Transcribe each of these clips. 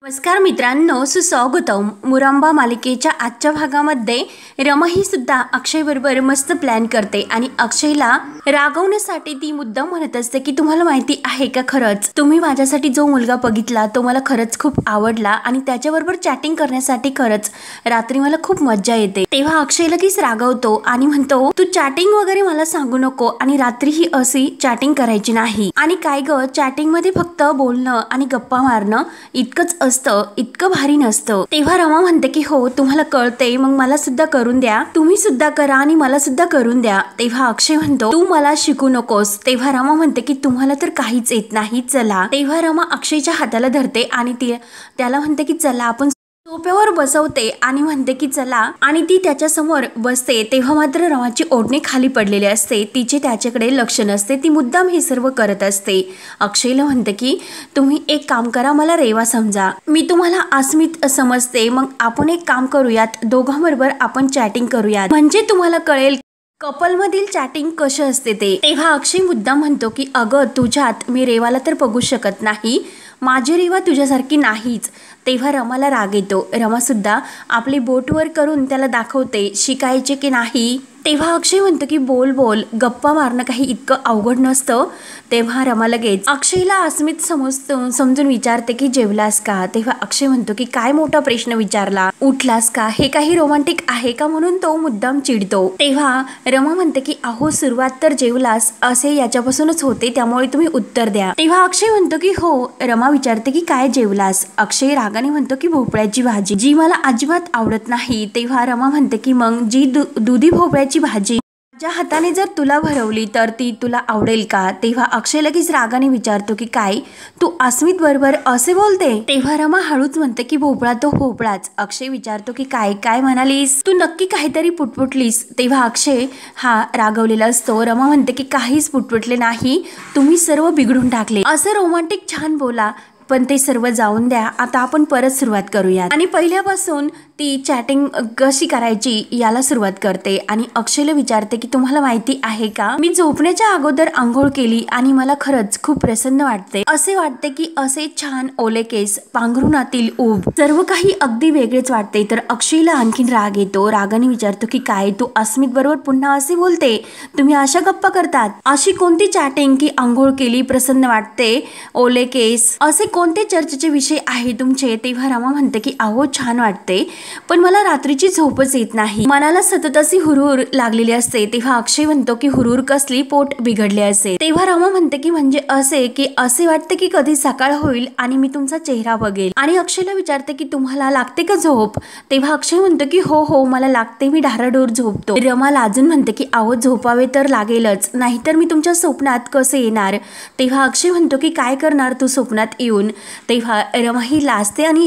नमस्कार मित्रांनो, सुस्वागतम. मुरांबा मालिकेच्या आजच्या भागामध्ये रमा ही सुद्धा अक्षय बरोबर मस्त प्लॅन करते आणि अक्षयला रागवण्यासाठी ती मुद्दाम म्हणत असते की तुम्हाला माहिती आहे का, खरंच तुम्ही माझ्यासाठी जो मुलगा बघितला तो मला खरंच खूप आवडला आणि त्याच्याबरोबर चॅटिंग करण्यासाठी खरंच रात्री मला खूप मज्जा येते. तेव्हा अक्षय लगेच रागवतो आणि म्हणतो तू चॅटिंग वगैरे मला सांगू नको आणि रात्री ही अशी चॅटिंग करायची नाही. आणि काय ग, चॅटिंग मध्ये फक्त बोलणं आणि गप्पा मारणं इतकंच असतं, इतकं भारी नसतं. तेव्हा रमा म्हणते की हो तुम्हाला कळते, मग मला सुद्धा करून द्या, तुम्ही सुद्धा करा आणि मला सुद्धा करून द्या. तेव्हा अक्षय म्हणतो तू मला शिकू नकोस. तेव्हा रमा म्हणते की तुम्हाला तर काहीच येत नाही, चला. तेव्हा रमा अक्षयच्या हाताला धरते आणि त्याला म्हणते की चला आपण सोफ्यावर बसवते आणि म्हणते की चला, आणि ती त्याच्या समोर बसते. तेव्हा मात्र रमाची ओढणी खाली पडलेली असते, तिचे त्याच्याकडे लक्ष नसते, ती मुद्दाम हे सर्व करत असते. अक्षयला म्हणते की तुम्ही एक काम करा, मला रेवा समजा, मी तुम्हाला अस्मित समजते, मग आपण एक काम करूयात, दोघांबरोबर आपण चॅटिंग करूयात, म्हणजे तुम्हाला कळेल कपल मधील चॅटिंग कशी असते ते. तेव्हा अक्षय मुद्दाम म्हणतो की अगं तुझ्यात मी रेवाला तर बघू शकत नाही, माझी रेवा तुझ्यासारखी नाहीच. तेव्हा रमाला राग येतो. रमा सुद्धा आपली बोट वर करून त्याला दाखवते शिकायचे की नाही. तेव्हा अक्षय म्हणतो की बोल बोल, गप्पा मारणं काही इतकं अवघड नसतं. तेव्हा रमा लगेच अक्षयला अस्मित समजून विचारते की जेवलास का. तेव्हा अक्षय म्हणतो की काय मोठा प्रश्न विचारला, उठलास का, हे काही रोमांटिक आहे का, म्हणून तो मुद्दाम चिडतो. तेव्हा रमा म्हणते की अहो सुरुवात तर जेवलास असे याच्यापासूनच होते, त्यामुळे तुम्ही उत्तर द्या. तेव्हा अक्षय म्हणतो की हो. रमा विचारते की काय जेवलास. अक्षय रागाने म्हणतो की भोपळ्याची भाजी, जी मला अजिबात आवडत नाही. तेव्हा रमा म्हणते की मग जी दुधी भोपळ्याची भाजी माझ्या हाताने जर तुला भरवली तर ती तुला आवडेल का. तेव्हा अक्षय लगेच रागाने विचारतो की काय तू अस्मित बरोबर असे बोलते. तेव्हा रमा हळूच म्हणते की भोपळा तो भोपळाच. अक्षय विचारतो की काय काय म्हणालीस तू, नक्की काहीतरी पुटपुटलीस. तेव्हा अक्षय हा रागवलेला असतो. रमा म्हणते की काहीच पुटपुटले नाही, तुम्ही सर्व बिघडून टाकले. असं रोमांटिक छान बोला, पण ते सर्व जाऊन द्या, आता आपण परत सुरुवात करूया. आणि पहिल्यापासून ती चॅटिंग कशी करायची याला सुरुवात करते आणि अक्षयला विचारते की तुम्हाला माहिती आहे का, मी झोपण्याच्या अगोदर आंघोळ केली आणि मला खरंच खूप प्रसन्न वाटते. असे वाटते की असे छान ओले केस, पांघरुणातील ऊब, सर्व काही अगदी वेगळेच वाटते. तर अक्षयला आणखीन राग येतो. रागाने विचारतो की काय तू अस्मित बरोबर पुन्हा असे बोलते, तुम्ही अशा गप्पा करतात, अशी कोणती चॅटिंग की आंघोळ केली, प्रसन्न वाटते, ओले केस, असे कोणते चर्चेचे विषय आहे तुमचे. तेव्हा रमा म्हणते की अहो छान वाटते, पण मला रात्रीची झोपच येत नाही, मनाला सतत अशी हुरहुर लागलेली असते. तेव्हा अक्षय म्हणतो की हुरहुर कसली, पोट बिघडले असे. तेव्हा रमा म्हणते की म्हणजे असे की असे वाटते की कधी सकाळ होईल आणि मी तुमचा चेहरा बघेल. आणि अक्षयला विचारते की तुम्हाला लागते का झोप. तेव्हा अक्षय म्हणतो की हो हो मला लागते, मी ढाराडोर झोपतो. रमा लाजून म्हणते की अहो झोपावे तर लागेलच, नाहीतर मी तुमच्या स्वप्नात कसे येणार. तेव्हा अक्षय म्हणतो की काय करणार तू स्वप्नात येऊन. तेव्हा रमा ही लाजते आणि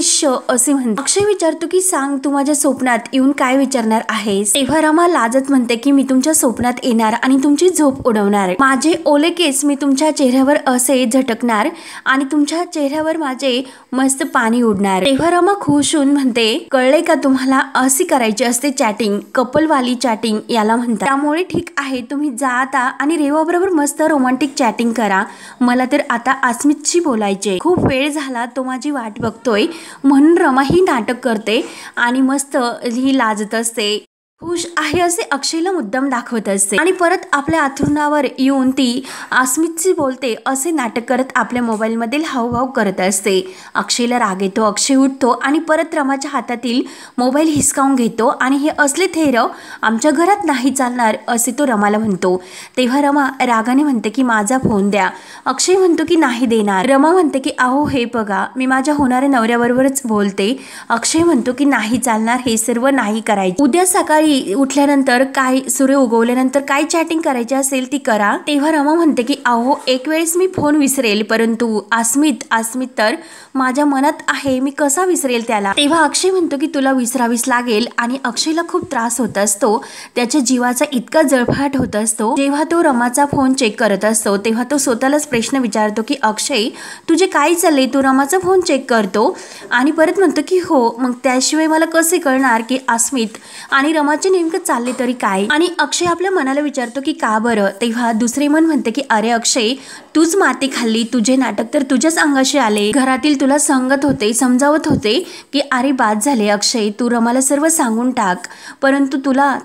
असे म्हणते. अक्षय विचारतो की सांग तू माझ्या स्वप्नात येऊन काय विचारणार आहेस. तेव्हा रमा लाजत म्हणते की मी तुमच्या स्वप्नात येणार आणि तुमची झोप उडवणार, माझे ओले केस मी तुमच्या चेहऱ्यावर असे झटकणार आणि तुमच्या चेहऱ्यावर माझे मस्त पाणी उडणार. तेव्हा रमा खुश होऊन म्हणते कळले का तुम्हाला, अशी करायची असते चॅटिंग, कपलवाली चॅटिंग याला म्हणतात. त्यामुळे ठीक आहे, तुम्ही जा आता आणि रेवा बरोबर मस्त रोमांटिक चॅटिंग करा, मला तर आता अस्मितशी बोलायचे, खूप वेळ झाला तो माझी वाट बघतोय. म्हणून रमा ही नाटक करते आणि मस्त ही लाजत असते, खुश आहे असे अक्षयला मुद्दाम दाखवत असते. आणि परत आपल्या अंथरुणावर येऊन ती अस्मितशी बोलते असे नाटक करत आपल्या मोबाईल मधील हावभाव करत असते. अक्षयला राग येतो. अक्षय उठतो आणि परत रमाच्या हातातील मोबाईल हिसकावून घेतो आणि हे असले थेरव आमच्या घरात नाही चालणार असे तो रमाला म्हणतो. तेव्हा रमा रागाने म्हणते की माझा फोन द्या. अक्षय म्हणतो की नाही देणार. रमा म्हणते की अहो हे बघा मी माझ्या होणाऱ्या नवऱ्याबरोबरच बोलते. अक्षय म्हणतो की नाही चालणार, हे सर्व नाही करायचे, उद्या सकाळी उठल्यानंतर काय, सूर्य उगवल्यानंतर काय चॅटिंग करायची असेल ती करा. तेव्हा रमा म्हणते की अहो एक वेळेस मी फोन विसरेल, परंतु अस्मित तर माझ्या मनात आहे, मी कसा विसरेल त्याला. तेव्हा अक्षय म्हणतो की तुला विसरावीस लागेल. आणि अक्षयला खूप त्रास होत असतो, त्याच्या जीवाचा इतका जळफाट होत असतो. जेव्हा तो रमाचा फोन चेक करत असतो तेव्हा तो स्वतःलाच प्रश्न विचारतो की अक्षय तुझे काय चालले, तू रमाचा फोन चेक करतो. आणि परत म्हणतो की हो, मग त्याशिवाय मला कसे कळणार की अस्मित आणि रमाचे नेमकं चालले तरी काय. आणि अक्षय आपल्या मनाला विचारतो की का बरं. तेव्हा दुसरे मन म्हणते की अरे अक्षय तूच माती खाल्ली, तुझे नाटक तर तुझ्याच अंगाशी आले, घरातील तुला सांगत होते, समजावत होते की अरे बाद झाले अक्षय, तू रमाला सर्व सांगून टाक, परंतु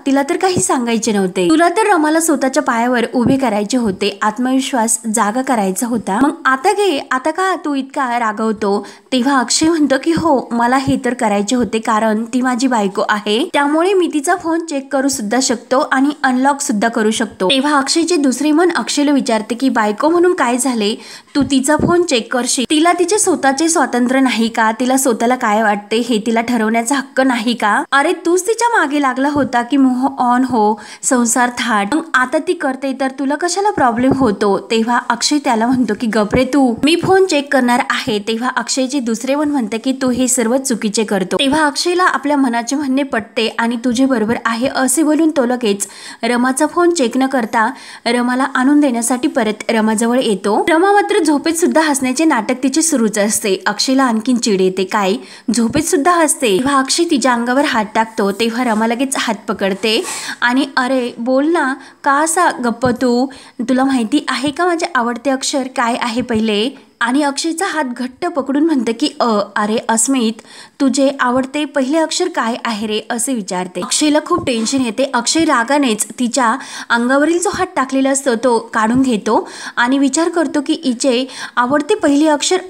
तिला तर काही सांगायचे नव्हते. तुला तर रमाला स्वतःच्या पायावर उभे करायचे होते, आत्मविश्वास जागा करायचा होता. मग आता घे, आता का तू इतका रागवतो? तेव्हा अक्षय म्हणतो की हो, मला हे तर करायचे होते, कारण ती माझी बायको आहे, त्यामुळे मी तिचा फोन चेक करू सुद्धा शकतो आणि अनलॉक सुद्धा करू शकतो. तेव्हा अक्षयचे दुसरे मन अक्षयला विचारते की बायको म्हणून काय झाले, तू तिचा फोन चेक करशील? तिला तिचे स्वतःचे स्वातंत्र्य नाही का? तिला स्वतःला काय वाटते हे तिला ठरवण्याचा हक्क नाही का? अरे तूच तिच्या मागे लागला होता की मोह ऑन हो, संसार थाट. मग आता ती करते तर तुला कशाला प्रॉब्लेम होतो? तेव्हा अक्षय त्याला म्हणतो की गपरे तू, मी फोन चेक करणार आहे. तेव्हा अक्षयचे दुसरे मन म्हणते की तू हे सर्व चुकीचे करतो. तेव्हा अक्षयला आपल्या मनाचे म्हणणे पटते आणि तुझे बरोबर आहे असे बोलून तो लगेच रमाचा फोन चेक न करता रमाला आणून देण्यासाठी परत रमाजवळ येतो. रमा मात्र झोपेत सुद्धा हसण्याचे नाटक तिचे सुरूच असते. अक्षयला आणखीन चिड येते, काय झोपेत सुद्धा हसते? तेव्हा अक्षय तिच्या अंगावर हात टाकतो. तेव्हा रमा लगेच हात पकडते आणि अरे बोल ना, का असा गप्प तू? तुला माहिती आहे का माझे आवडते अक्षर काय आहे पहिले? आणि अक्षयचा हात घट्ट पकडून म्हणते की अरे अस्मित, तुझे आवडते पहिले अक्षर काय आहे रे, असे विचारते. अक्षयला खूप टेन्शन येते. अक्षय रागानेच तिच्या अंगावरील जो हात टाकलेला असतो तो काढून घेतो आणि विचार करतो की हिचे आवडते पहिले अक्षर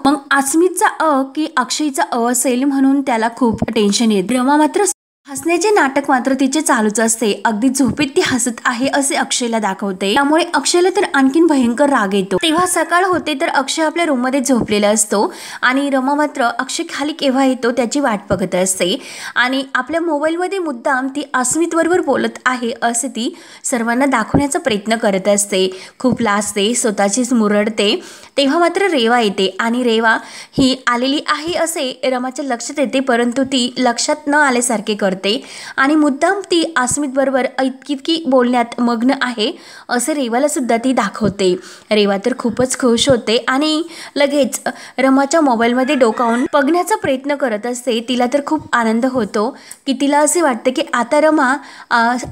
मग अस्मितचा की अक्षयचा असेल, म्हणून त्याला खूप टेन्शन येते. रमा मात्र हसण्याचे नाटक मात्र तिचे चालूच असते. अगदी झोपेत ती हसत आहे असे अक्षयला दाखवते, त्यामुळे अक्षयला तर आणखीन भयंकर राग येतो. तेव्हा सकाळ होते तर अक्षय आपल्या रूम मध्ये झोपलेला असतो आणि रमा मात्र अक्षय खाली केव्हा येतो त्याची वाट बघत असते आणि आपल्या मोबाईल मध्ये मुद्दाम ती अस्मित बरोबर बोलत आहे असे ती सर्वांना दाखवण्याचा प्रयत्न करत असते. खूप लाजते, स्वतःचीच मुरडते. तेव्हा मात्र रेवा येते आणि रेवा ही आलेली आहे असे रमाच्या लक्षात येते, परंतु ती लक्षात न आल्यासारखे करते आणि मुद्दाम ती अस्मित बरोबर इतकी बोलण्यात मग्न आहे असे रेवाला सुद्धा ती दाखवते. रेवा तर खूपच खुश होते आणि लगेच रमाच्या मोबाईलमध्ये डोकावून बघण्याचा प्रयत्न करत असते. तिला तर खूप आनंद होतो की तिला असे वाटते की आता रमा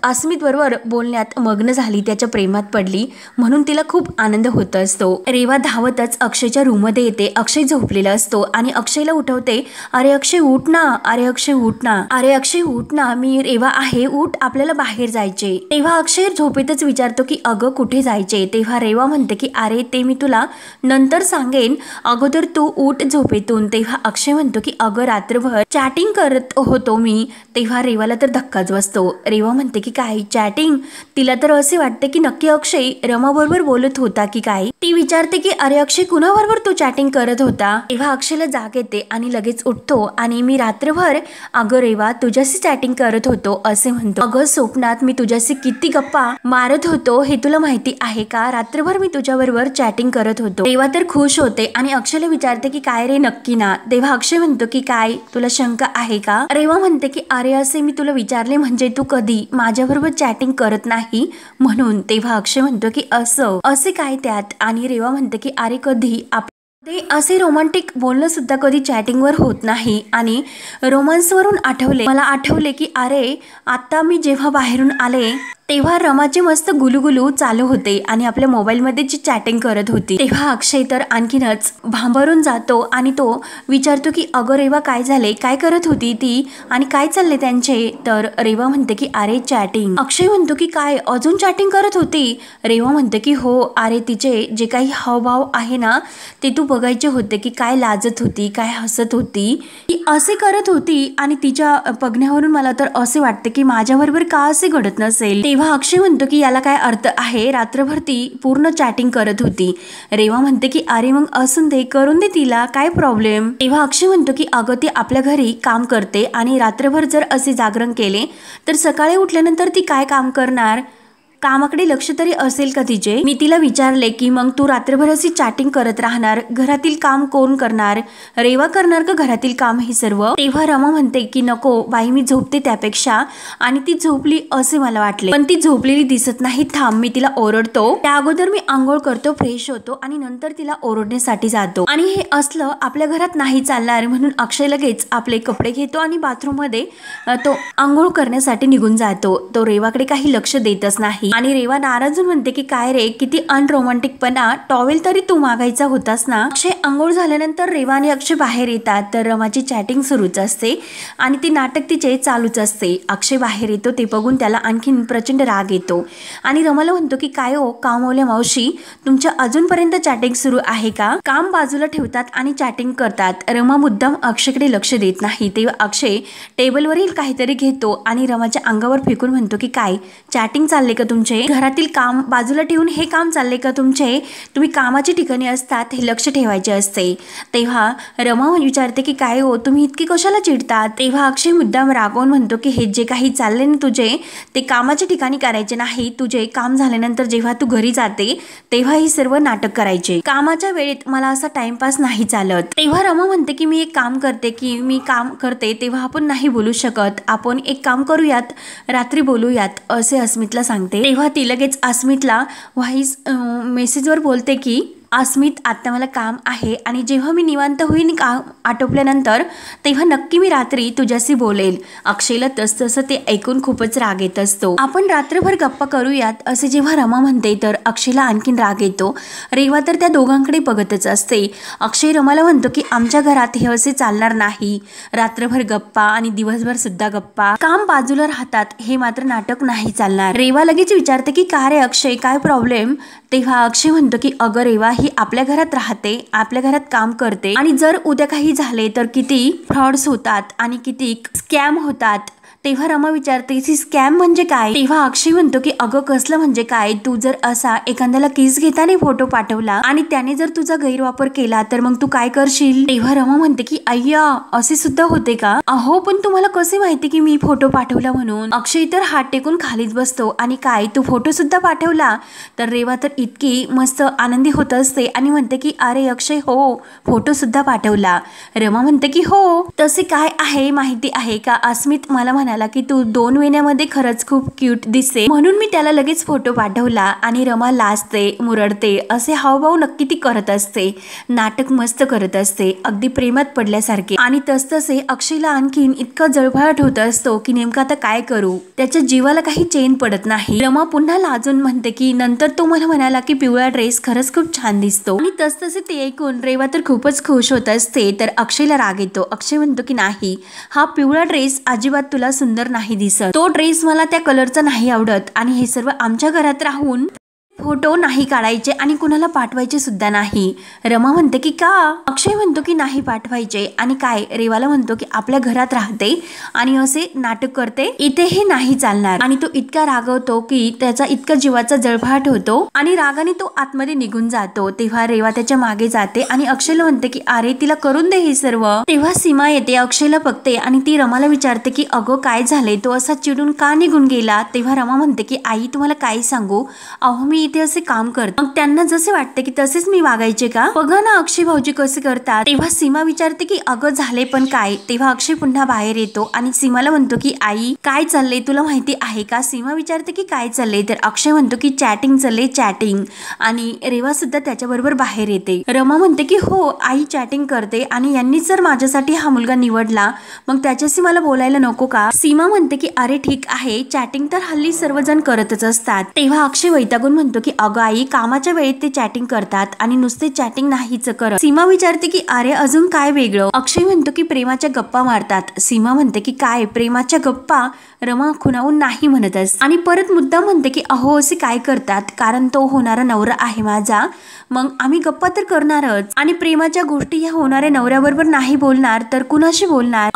अस्मित बरोबर बोलण्यात मग्न झाली, त्याच्या प्रेमात पडली, म्हणून तिला खूप आनंद होत असतो. रेवा धावतच अक्षयच्या रूममध्ये येते. अक्षय झोपलेला असतो आणि अक्षयला उठवते. अरे अक्षय उठ ना, अरे अक्षय उठ ना, अरे अक्षय उठ ना, मी रेवा आहे, उठ, आपल्याला बाहेर जायचे. तेव्हा अक्षय झोपेतच विचारतो की अगं कुठे जायचे? तेव्हा रेवा म्हणते की अरे ते मी तुला नंतर सांगेन, अगोदर तू उठ झोपेतून. तेव्हा अक्षय म्हणतो की अगं रात्रभर चॅटिंग करत होतो मी. तेव्हा रेवाला तर धक्काच बसतो. रेवा म्हणते की काय चॅटिंग? तिला तर असे वाटते की नक्की अक्षय रमा बरोबर बोलत होता की काय. ती विचारते की अरे अक्षय कुणाबरोबर तू चॅटिंग करत होता? तेव्हा अक्षयला जाग येते आणि लगेच उठतो आणि मी रात्रभर अगं रेवा तुझ्याशी चॅटिंग करत होतो असे म्हणतो. अगं स्वप्नात मी तुझ्याशी किती गप्पा मारत होतो हे तुला माहिती आहे का? रात्रभर मी तुझ्याबरोबर चॅटिंग करत होतो. रेवा तर खुश होते आणि अक्षयला विचारते की काय रे नक्की ना? तेव्हा अक्षय म्हणतो की काय तुला शंका आहे का? रेवा म्हणते की अरे असे मी तुला विचारले म्हणजे तू कधी माझ्याबरोबर चॅटिंग करत नाही म्हणून. तेव्हा अक्षय म्हणतो की असे काय त्यात? आणि रेवा म्हणते की अरे कधी ते असे रोमांटिक बोलणं सुद्धा कधी चॅटिंगवर होत नाही. आणि रोमांसवरून मला आठवले की अरे आता मी जेव्हा बाहेरून आले तेव्हा रमाचे मस्त गुलुगुलू चालू होते आणि आपल्या मोबाईलमध्ये जी चॅटिंग करत होती. तेव्हा अक्षय तर आणखीनच भांबरून जातो आणि तो विचारतो की अगं रेवा काय झाले, काय करत होती ती आणि काय चालले त्यांचे? तर रेवा म्हणते की अरे चॅटिंग. अक्षय म्हणतो की काय अजून चॅटिंग करत होती? रेवा म्हणते की हो, अरे तिचे जे काही हावभाव आहे ना ते तू बघायचे होते की काय लाजत होती, काय हसत होती, ती असे करत होती आणि तिच्या बघण्यावरून मला तर असे वाटते की माझ्याबरोबर का असे घडत नसेल. तेव्हा अक्षय म्हणतो की याला काय अर्थ आहे, रात्रभर ती पूर्ण चॅटिंग करत होती. रेवा म्हणते की अरे मग असून दे, करून दे तिला, काय प्रॉब्लेम. तेव्हा अक्षय म्हणतो की अगं ती आपल्या घरी काम करते आणि रात्रभर जर असे जागरण केले तर सकाळी उठल्यानंतर ती काय काम करणार? कामाकडे लक्ष तरी असेल का तिचे? मी तिला विचारले की मग तू रात्रभर अशी चॅटिंग करत राहणार, घरातील काम कोण करणार? रेवा करणार का घरातील काम हे सर्व? तेव्हा रमा म्हणते की नको बाई, मी झोपते त्यापेक्षा, आणि ती झोपली असे मला वाटले, पण ती झोपलेली दिसत नाही, थांब मी तिला ओरडतो. त्या अगोदर मी आंघोळ करतो, फ्रेश होतो आणि नंतर तिला ओरडण्यासाठी जातो. आणि हे असलं आपल्या घरात नाही चालणार, म्हणून अक्षय लगेच आपले कपडे घेतो आणि बाथरूम मध्ये तो आंघोळ करण्यासाठी निघून जातो. तो रेवाकडे काही लक्ष देतच नाही. नाही आणि रेवा नाराज होऊन म्हणते की काय रे, किती अनरोमॅन्टिकपणा, टॉवेल तरी तू मागायचा होतास ना. अक्षय अंघोळ झाल्यानंतर रेवा आणि अक्षय बाहेर येतात तर रमाची चॅटिंग सुरूच असते आणि ती नाटक तिचे चालूच असते. अक्षय बाहेर येतो ते बघून त्याला आणखीन प्रचंड राग येतो आणि रमाला म्हणतो की काय हो कामवल्या मावशी, तुमच्या अजूनपर्यंत चॅटिंग सुरू आहे का. काम बाजूला ठेवतात आणि चॅटिंग करतात. रमा मुद्दाम अक्षयकडे लक्ष देत नाही. तेव्हा अक्षय टेबलवरील काहीतरी घेतो आणि रमाच्या अंगावर फेकून म्हणतो की काय चॅटिंग चालले का तुमचे, घरातील काम बाजूला ठेवून हे काम चालले का तुमचे, तुम्ही कामाच्या ठिकाणी असतात हे लक्ष ठेवायचे असते. तेव्हा रमा विचारते की काय हो तुम्ही इतकी कशाला चिडतात. तेव्हा अक्षय मुद्दाम रागवून म्हणतो की हे जे काही चालले ना तुझे ते कामाच्या ठिकाणी करायचे नाही, तुझे काम झाल्यानंतर जेव्हा तू घरी जाते तेव्हा ही सर्व नाटक करायचे, कामाच्या वेळेत मला असा टाइमपास नाही चालत. तेव्हा रमा म्हणते की मी एक काम करते तेव्हा आपण नाही बोलू शकत, आपण एक काम करूयात रात्री बोलूयात असे अस्मितला सांगते. तेव्हा ती लगेच अस्मितला व्हॉइस मेसेजवर बोलते की अस्मित आता मला काम आहे आणि जेव्हा मी निवांत होईन काम आटोपल्यानंतर तेव्हा नक्की मी रात्री तुझ्याशी बोलेल. अक्षयला तसं ते ऐकून खूपच राग येत असतो. आपण रात्रभर गप्पा करूयात असे जेव्हा रमा म्हणते तर अक्षयला आणखीन राग येतो. रेवा तर त्या दोघांकडे बघतच असते. अक्षय रमाला म्हणतो की आमच्या घरात हे असे चालणार नाही, रात्रभर गप्पा आणि दिवसभर सुद्धा गप्पा, काम बाजूला राहतात हे मात्र नाटक नाही चालणार. रेवा लगेच विचारते की का रे अक्षय काय प्रॉब्लेम. तेव्हा अक्षय म्हणतो की अगं रेवा ही आपल्या घरात राहते, आपल्या घरात काम करते आणि जर उद्या काही झाले तर किती फ्रॉड्स होतात आणि किती स्कॅम होतात. तेव्हा रमा विचारते की स्कॅम म्हणजे काय. तेव्हा अक्षय म्हणतो की अगं कसलं म्हणजे काय, तू जर असा एखाद्याला किस घेताना फोटो पाठवला आणि त्याने जर तुझा गैरवापर केला तर मग तू काय करशील. तेव्हा रमा म्हणते की अय्या असे सुद्धा होते का. अहो पण तुम्हाला कसे माहिती की मी फोटो पाठवला म्हणून. अक्षय तर हात टेकून खालीच बसतो आणि काय तू फोटो सुद्धा पाठवला. तर रेवा तर इतकी मस्त आनंदी होत असते आणि म्हणते की अरे अक्षय हो फोटो सुद्धा पाठवला. रमा म्हणते की हो तसे काय आहे माहिती आहे का, अस्मित मला की तू 2 वेण्यामध्ये खरंच खूप क्यूट दिसते म्हणून मी त्याला लगेच फोटो पाठवला. आणि रमा लाजते मुरडते असे हावभाव नक्की ती करत असते, नाटक मस्त करत असते अगदी प्रेमात पडल्यासारखे. आणि तसतसे अक्षयला आणखीन इतकं जळफळाट होत असतो की नेमकं आता काय करू, त्याच्या जीवाला काही चैन पडत नाही. रमा पुन्हा लाजून म्हणते की नंतर तो मला म्हणाला की पिवळा ड्रेस खरंच खूप छान दिसतो. आणि तसतसे ते ऐकून रेवा तर खूपच खुश होत असते. तर अक्षयला राग येतो. अक्षय म्हणतो की नाही हा पिवळा ड्रेस अजिबात तुला सुंदर नाही दिसत, तो ड्रेस मला त्या कलरचा नाही आवडत आणि हे सर्व आमच्या घरात राहून फोटो नाही काढायचे आणि कुणाला पाठवायचे सुद्धा नाही. रमा म्हणते की का. अक्षय म्हणतो की नाही पाठवायचे. आणि काय रेवाला म्हणतो की आपल्या घरात राहते आणि असे नाटक करते, इथे हे नाही चालणार. आणि तो इतका रागवतो की त्याचा इतका जीवाचा जळफळाट होतो आणि रागाने तो आतमध्ये निघून जातो. तेव्हा रेवा त्याच्या मागे जाते आणि अक्षयला म्हणते की अरे तिला करून दे हे सर्व. तेव्हा सीमा येते, अक्षयला बघते आणि ती रमाला विचारते की अगो काय झाले, तो असा चिडून का निघून गेला. तेव्हा रमा म्हणते की आई तुम्हाला काय सांगू, अहो मी ते असे काम करत, मग त्यांना जसे वाटते की तसेच मी वागायचे का, बघा ना अक्षय भाऊजी कसे करतात. तेव्हा सीमा विचारते की अगं झाले पण काय. तेव्हा अक्षय पुन्हा बाहेर येतो आणि सीमाला म्हणतो की आई काय चाललंय तुला माहिती आहे का. सीमा विचारते की काय चाललंय. तर अक्षय म्हणतो की चॅटिंग चालले चॅटिंग. आणि रेवा सुद्धा त्याच्याबरोबर बाहेर येते. रमा म्हणते की हो आई चॅटिंग करते आणि यांनीच जर माझ्यासाठी हा मुलगा निवडला मग त्याच्याशी मला बोलायला नको का. सीमा म्हणते की अरे ठीक आहे चॅटिंग तर हल्ली सर्वजण करतच असतात. तेव्हा अक्षय वैतागून म्हणतो की अगं आई कामाच्या वेळेत ते चॅटिंग करतात आणि नुसते चॅटिंग नाहीच करत. सीमा विचारते की अरे अजून काय वेगळं. अक्षय म्हणतो की प्रेमाच्या गप्पा मारतात. सीमा म्हणते की काय प्रेमाच्या गप्पा. रमा खुणावून नाही म्हणतच आणि परत मुद्दा म्हणते की अहो असे काय करतात, कारण तो होणारा नवरा आहे माझा, मग आम्ही गप्पा तर करणारच आणि प्रेमाच्या गोष्टी ह्या होणाऱ्या नवऱ्याबरोबर नाही बोलणार तर कुणाशी बोलणार.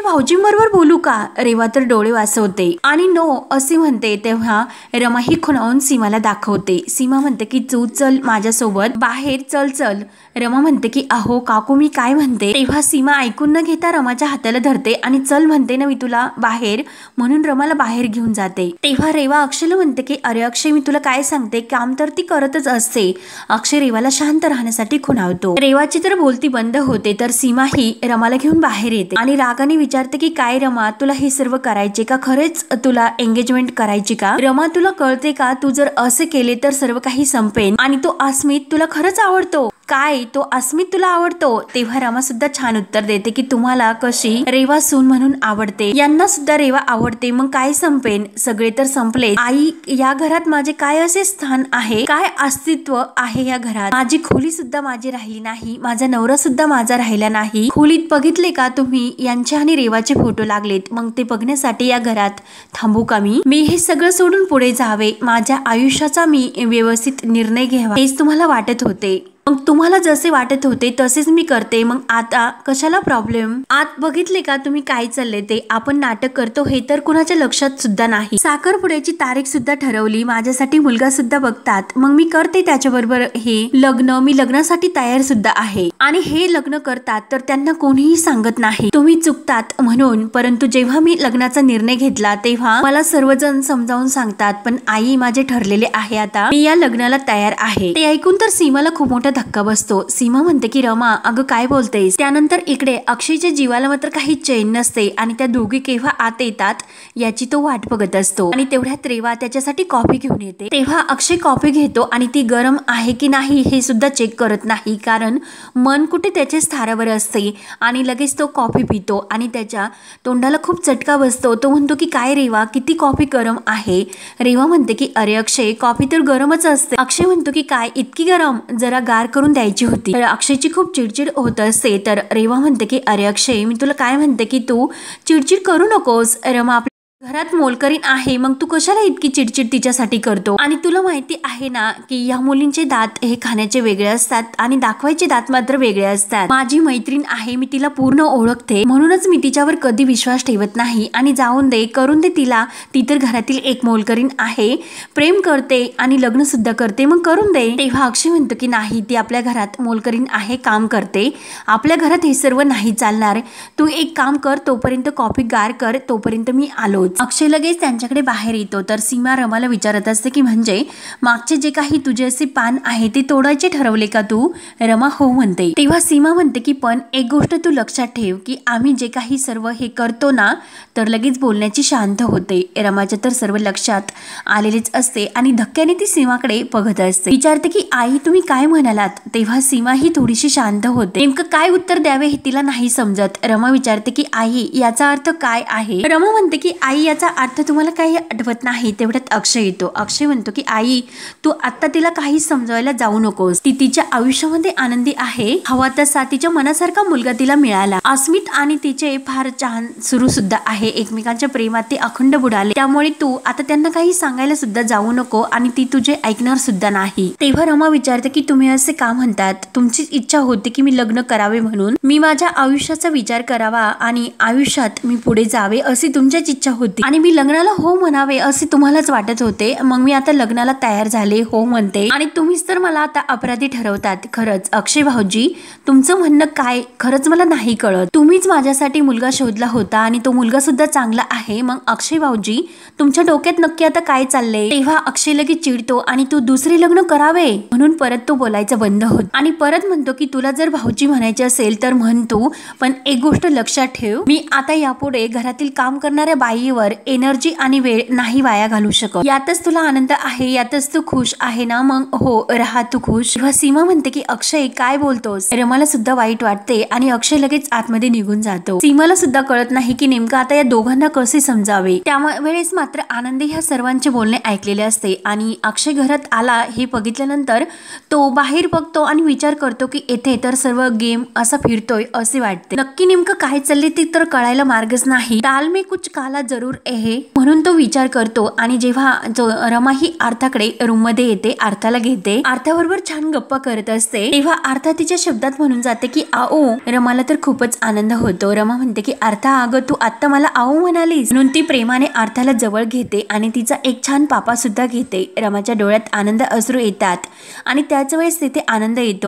भाऊजींबरोबर बोलू का. रेवा तर डोळे वाचवते आणि नो असे म्हणते. तेव्हा रमा ही खुणावून सीमाला दाखवते. सीमा म्हणते की तू चल माझ्यासोबत बाहेर चल. रमा म्हणते की अहो काकू मी काय म्हणते. तेव्हा सीमा ऐकून न घेता रमाच्या हाताला धरते आणि चल म्हणते ना मी तुला बाहेर, म्हणून रमाला बाहेर घेऊन जाते. तेव्हा रेवा अक्षयला म्हणते की अरे अक्षय मी तुला काय सांगते, काम तर ती करतच असते. अक्षय रेवाला शांत राहण्यासाठी खुणावतो. रेवाची तर बोलती बंद होते. तर सीमा ही रमाला घेऊन बाहेर येते आणि रागाने विचारते की काय रमा तुला हे सर्व करायचे का, खरेच तुला एंगेजमेंट करायची का. रमा तुला कळते का, तू जर असे केले तर सर्व काही संपेन आणि तो अस्मित तुला खरंच आवडतो. काय तो अस्मित तुला आवडतो? तेव्हा रमा सुद्धा छान उत्तर देते की तुम्हाला कशी रेवा सून म्हणून आवडते, यांना सुद्धा रेवा आवडते. मग काय संपेन? सगळे तर संपले. आई, या घरात माझे काय असे स्थान आहे, काय अस्तित्व आहे या घरात? माझी खोली सुद्धा माझी राहिली नाही, माझा नवरा सुद्धा माझा राहिला नाही. खोलीत बघितले का तुम्ही? यांचे आणि रेवाचे फोटो लागलेत. मग ते बघण्यासाठी या घरात थांबू का मी हे सगळं सोडून पुढे जावे, माझ्या आयुष्याचा मी व्यवस्थित निर्णय घ्यावा हेच तुम्हाला वाटत होते. मग तुम्हाला जसे वाटत होते तसेच मी करते. मग आता कशाला प्रॉब्लेम? आत बघितले का तुम्ही काय चालले ते? आपण नाटक करतो हे तर कुणाच्या लक्षात सुद्धा नाही. साखरपुड्याची तारीख सुद्धा ठरवली, माझ्यासाठी मुलगा सुद्धा बघतात. मग मी करते त्याच्याबरोबर हे लग्न. मी लग्नासाठी तयार सुद्धा आहे. आणि हे लग्न करतात तर त्यांना कोणीही सांगत नाही, तुम्ही चुकतात म्हणून. परंतु जेव्हा मी लग्नाचा निर्णय घेतला तेव्हा मला सर्वजण समजावून सांगतात, पण आई माझे ठरलेले आहे, आता मी या लग्नाला तयार आहे. ते ऐकून तर सीमाला खूप मोठा धक्का बसतो. सीमा म्हणते की रमा, अगं काय बोलतेस? त्यानंतर इकडे अक्षयच्या जीवाला मात्र काही चैन नसते आणि त्या दोघी केव्हा आत येतात याची तो वाट बघत असतो. आणि तेवढ्यात रेवा त्याच्यासाठी कॉफी घेऊन येते. तेव्हा अक्षय कॉफी घेतो आणि ती गरम आहे की नाही हे सुद्धा चेक करत नाही, कारण मन कुठे त्याच्या स्थारावर असते. आणि लगेच तो कॉफी पितो आणि त्याच्या तोंडाला खूप चटका बसतो. तो म्हणतो की काय रेवा, किती कॉफी गरम आहे? रेवा म्हणते की अरे अक्षय, कॉफी तर गरमच असते. अक्षय म्हणतो की काय इतकी गरम? जरा गार करून द्यायची होती. तर अक्षयची खूप चिडचिड होत असते. तर रेवा म्हणते की अरे अक्षय, मी तुला काय म्हणते की तू चिडचिड करू नकोस. रमा घरात मोलकरीण आहे, मग तू कशाला इतकी चिडचिड तिच्यासाठी करतो? आणि तुला माहिती आहे ना की या मुलींचे दात हे खाण्याचे वेगळे असतात आणि दाखवायचे दात मात्र वेगळे असतात. माझी मैत्रीण आहे, मी तिला पूर्ण ओळखते, म्हणूनच मी तिच्यावर कधी विश्वास ठेवत नाही. आणि जाऊन दे, करून दे तिला, ती तर घरातील एक मोलकरीण आहे, प्रेम करते आणि लग्न सुद्धा करते, मग करून दे. तेव्हा अक्षय म्हणतो की नाही, ती आपल्या घरात मोलकरीण आहे, काम करते, आपल्या घरात हे सर्व नाही चालणार. तू एक काम कर, तोपर्यंत कॉफी गार कर, तोपर्यंत मी आलो. अक्षय लगेच त्यांच्याकडे बाहेर येतो. तर सीमा रमाला विचारत असते की म्हणजे मागचे जे काही तुझे असे पान आहे ते तोडायचे ठरवले का तू? रमा हो म्हणते. तेव्हा सीमा म्हणते की पण एक गोष्ट तू लक्षात ठेव की आम्ही जे काही सर्व हे करतो ना, तर लगेच बोलण्याची शांत होते. रमाच्या तर सर्व लक्षात आलेलेच असते आणि धक्क्याने ती सीमाकडे बघत असते. विचारते की आई तुम्ही काय म्हणालात? तेव्हा सीमा ही थोडीशी शांत होते. नेमकं काय उत्तर द्यावे हे तिला नाही समजत. रमा विचारते की आई याचा अर्थ काय आहे? रमा म्हणते की आई याचा अर्थ तुम्हाला काही आठवत नाही. तेवढ्यात अक्षय येतो. अक्षय म्हणतो की आई तू आता तिला काही समजावायला जाऊ नकोस, ती तिच्या आयुष्यामध्ये आनंदी आहे, हवा तसा तिच्या मनासारखा मुलगा तिला मिळाला. अस्मित आणि तिचे फार छान सुरू सुद्धा आहे, एकमेकांच्या प्रेमात ते अखंड बुडाले. त्यामुळे तू आता त्यांना काही सांगायला सुद्धा जाऊ नको आणि ती तुझे ऐकणार सुद्धा नाही. तेव्हा रमा विचारते की तुम्ही असे का म्हणतात? तुमची इच्छा होती की मी लग्न करावे म्हणून, मी माझ्या आयुष्याचा विचार करावा आणि आयुष्यात मी पुढे जावे अशी तुमचीच इच्छा होती आणि मी लग्नाला हो म्हणावे असे तुम्हालाच वाटत होते. मग मी आता लग्नाला तयार झाले, हो म्हणते, आणि तुम्हीच तर मला आता अपराधी ठरवतात. खरंच अक्षय भाऊजी, तुमचं म्हणणं काय खरंच मला नाही कळत. तुम्हीच माझ्यासाठी मुलगा शोधला होता आणि तो मुलगा सुद्धा चांगला आहे. मग अक्षय भाऊजी तुमच्या डोक्यात नक्की आता काय चाललंय? तेव्हा अक्षय लगेच चिडतो आणि तू दुसरे लग्न करावे म्हणून परत तो बोलायचं बंद होत आणि परत म्हणतो की तुला जर भाऊजी म्हणायचे असेल तर म्हण तू, पण एक गोष्ट लक्षात ठेव, मी आता यापुढे घरातील काम करणाऱ्या बाईवर एनर्जी आणि वेळ नाही वाया घालू शकत. यातच तुला आनंद आहे, यातच तू खुश आहे ना? मग हो राहा तू खुश. तेव्हा सीमा म्हणते की अक्षय काय बोलतोस? रमाला सुद्धा वाईट वाटते आणि अक्षय लगेच आतमध्ये निघून जातो. सीमाला सुद्धा कळत नाही की नेमकं आता या दोघांना कसे समजावे. त्यावेळेस मात्र आनंदी ह्या सर्वांचे बोलणे ऐकलेले असते आणि अक्षय घरात आला हे बघितल्यानंतर तो बाहेर बघतो आणि विचार करतो की येथे तर सर्व गेम असा फिरतोय असे वाटते. नक्की नेमकं काय चालले ते तर कळायला मार्गच नाही. दाल में कुछ काला जरूर आहे म्हणून तो विचार करतो. आणि जेव्हा रमा ही आर्थाकडे रूम मध्ये येते, आर्थाला घेते, आर्थाबरोबर छान गप्पा करत असते, तेव्हा आर्था तिच्या शब्दात म्हणून जाते की आओ. रमाला तर खूपच आनंद होतो. रमा म्हणते की आर्था अगं तू आता मला आओ म्हणालीस म्हणून ती प्रेमाने आर्थाला जवळ घेते आणि तिचा एक छान पापा सुद्धा घेते. रमाच्या डोळ्यात आनंद अश्रू येतात आणि त्याच वेळेस तिथे आनंद येतो.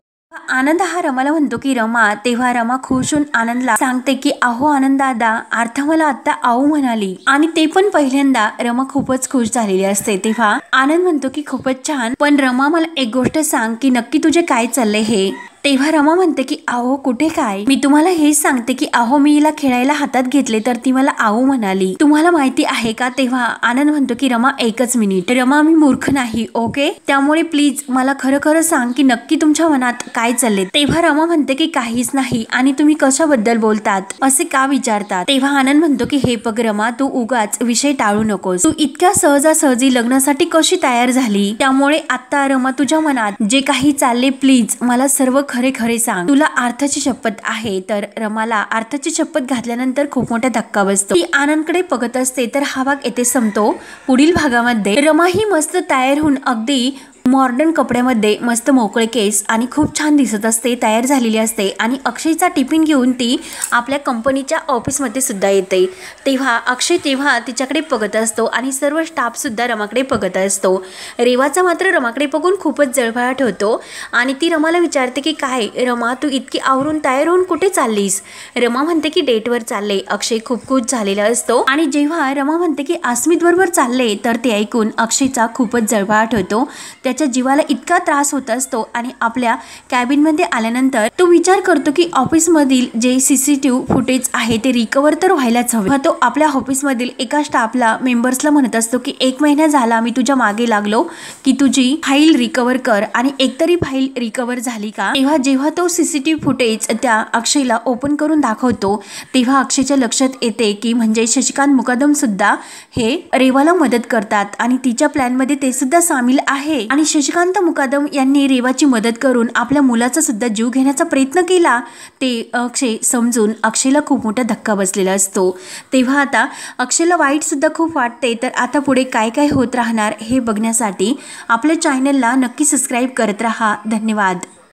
आनंद हा रमाला म्हणतो की रमा. तेव्हा रमा खुश होऊन आनंदला सांगते की अहो आनंद दादा, आर्था मला आता आऊ म्हणाली आणि ते पण पहिल्यांदा. रमा खूपच खुश झालेली असते. तेव्हा आनंद म्हणतो की खूपच छान, पण रमा मला एक गोष्ट सांग की नक्की तुझे काय चाललंय हे? तेव्हा रमा म्हणते की अहो कुठे काय, मी तुम्हाला हेच सांगते की अहो मी हिला खेळायला हातात घेतले तर ती मला आऊ म्हणाली, तुम्हाला माहिती आहे का? तेव्हा आनंद म्हणतो की रमा एकच मिनिट, रमा मी मूर्ख नाही ओके, त्यामुळे प्लीज मला खरं खरं सांग की नक्की तुमच्या मनात काय चालले. तेव्हा रमा म्हणते की काहीच नाही, आणि तुम्ही कशाबद्दल बोलतात असे का विचारतात. तेव्हा आनंद म्हणतो की हे बघ रमा, तू उगाच विषय टाळू नकोस, तू इतक्या सहजासहजी लग्नासाठी कशी तयार झाली, त्यामुळे आता रमा तुझ्या मनात जे काही चालले प्लीज मला सर्व खरे खरे सांग. तुला अर्थाची शपथ आहे. तर रमाला अर्थाची शपथ घातल्यानंतर खूप मोठा धक्का बसतो. ती आनंदकडे बघत असते. तर हा भाग येथे संपतो. पुढील भागामध्ये रमा ही मस्त तयार होऊन अगदी मॉडर्न कपड्यामध्ये मस्त मोकळे केस आणि खूप छान दिसत असते, तयार झालेली असते आणि अक्षयचा टिफिन घेऊन ती आपल्या कंपनीच्या ऑफिसमध्ये सुद्धा येते. तेव्हा अक्षय तेव्हा तिच्याकडे बघत असतो आणि सर्व स्टाफ सुद्धा रमाकडे बघत असतो. रेवाचा मात्र रमाकडे बघून खूपच जळफळाट होतो आणि ती रमाला विचारते की काय रमा, तू इतकी आवरून तयार होऊन कुठे चाललीस. रमा म्हणते की डेटवर चालले. अक्षय खूप खुश झालेला असतो आणि जेव्हा रमा म्हणते की अस्मित बरोबर चालले तर ते ऐकून अक्षयचा खूपच जळफळाट होतो. त्याच्या जीवाला इतका त्रास होत असतो आणि आपल्या कॅबिनमध्ये आल्यानंतर तो विचार करतो की ऑफिसमधील जे CCTV फुटेज आहे ते रिकवर तर व्हायलाच हवे. तो आपल्या ऑफिसमधील एका स्टाफला मेंबर्सला म्हणत असतो की 1 महिना झाला मी तुझ्या मागे लागलो की तुझी फाईल रिकवर कर, आणि एकतरी फाईल रिकवर झाली का. तेव्हा जेव्हा तो CCTV फुटेज त्या अक्षयला ओपन करून दाखवतो तेव्हा अक्षयच्या लक्षात येते की म्हणजे शशिकांत मुकादम सुद्धा हे रेवाला मदत करतात आणि तिच्या प्लॅन मध्ये ते सुद्धा सामील आहे. आणि शशिकांत मुकादम यांनी रेवाची मदत करून आपल्या मुलाचा सुद्धा जीव घेण्याचा प्रयत्न केला. ते अक्षय समजून अक्षयला खूप मोठा धक्का बसलेला असतो. तेव्हा आता अक्षयला वाईट सुद्धा खूप वाटते. तर आता पुढे काय काय होत राहणार हे बघण्यासाठी आपल्या चॅनलला नक्की सबस्क्राईब करत राहा. धन्यवाद.